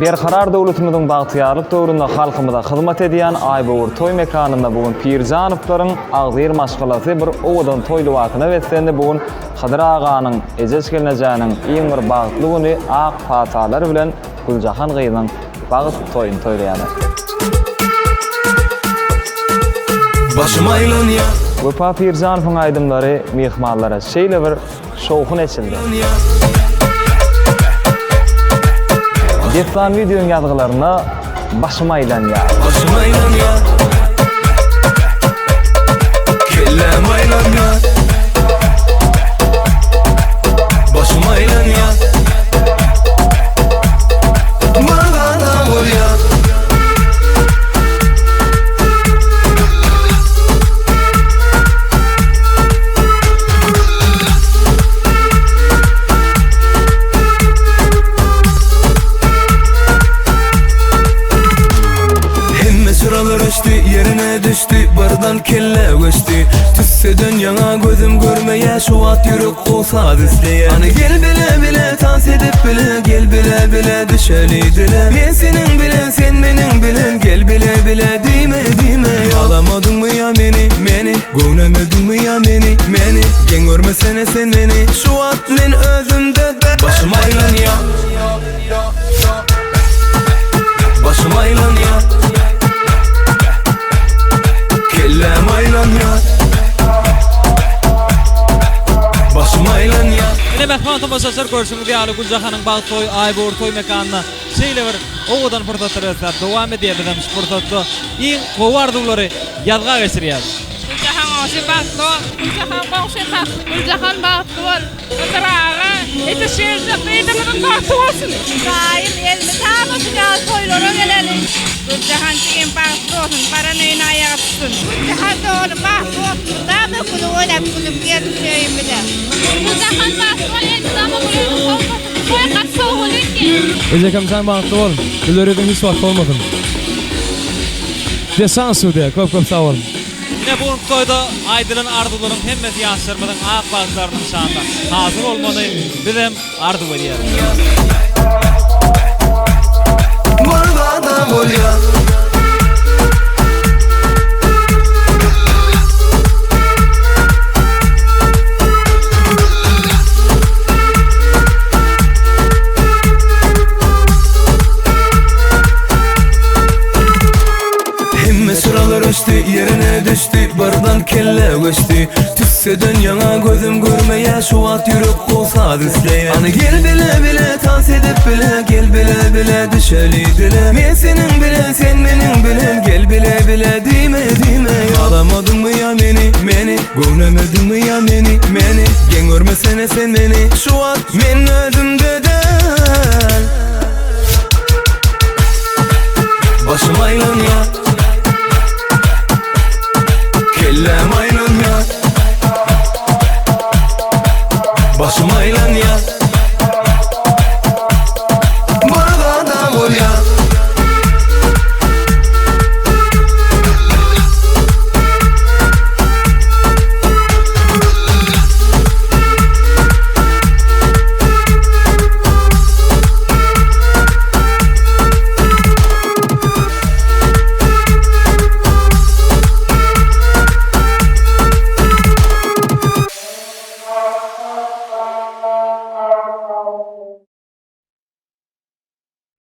Berkarar döwletimiziň bagtyarlyk döwründe halkymyza hyzmat edýän Aýbogur toý mekanynda bugün Pirjanowlaryň agzyr maşgalasy bir owadan toýluwatyna wetsendi. Bugün Hadyr aganyň ejes gelenejäniň iň bir bagtly güni ak fatalar bilen Güljahan gyzyň bagyt toýuny toýlaýar. Başım aylanýar. Wepa Pirjanowyň aýdymlary mehmanlara şeýle bir şowkun eçildi. Geçen videonun yazgılarına başım aylanýar. Başım aylanýar. Kellem aylanýar. Başım aylanýar. Magana bolýar. Yerine düştü, bardan kelle göçtü. Tüsse dünyağa gözüm görmeye, şu at yürük olsa düzleye. Hani gel bile bile, dans edip bile, gel bile bile düşeli dile. Ben senin bilen, sen benim bilen, gel bile bile dime. Alamadın mı ya beni, göremedin mi ya beni. Gen görmesene sen beni, şu at men özümde de. Başım aylanýar. Başım aylanýar. Kellem aylanýar. Başım aylanýar. Ine mehman tamaşaçylar görüşüňiz ýaly Güljahanyň bagyt toý Aýbogur toý mekanyna şeýle bir owadan fırsatlar ýatsap dowam edýärdim şu fırsatda iň gowardylary ýazga geçirýär. Güljahan oşy bagtly, Güljahan bagşy bagtly, Güljahan bagtly bol. Otaraga, ete şeýle beýdemiň bagtly bolsun. Gaýyn elmi tamaşaçylar toýlara geleli. Güljahan çigen bagtly bolsun, baranyň aýagy tutsun. Güljahan toýly bagtly bolsun, damy kulu oýlap gülüp gelýär bile. Güljahan bagtly bol, elmi toy gatsa bolýarky. Özekam sen bagtly bol. Güllerden hiç wagt bolmadym. Desan sude, köp sağ olun. Ine bugün toýda aýdylan arzularym hemmesi ýaşarmadyň ak bagtlarynyň şanda hazır bolmany bizem arzu edýär. Magana bolýar. Yerine düştü, bardan kelle göçtü. Tüsse dünyağa gözüm görmeye, şu at yürük olsa düzleye. Hani gel bile bile, dans edip bile, gel bile bile düşeli dile. Ben senin bilen, sen benim bilen, gel bile bile dime. Alamadın mı ya beni, göremedin mi ya beni. Gen görmesene sen beni, şu at men özümde del. Başım aylanýar. Kellem aylanýar. Başım aylanýar.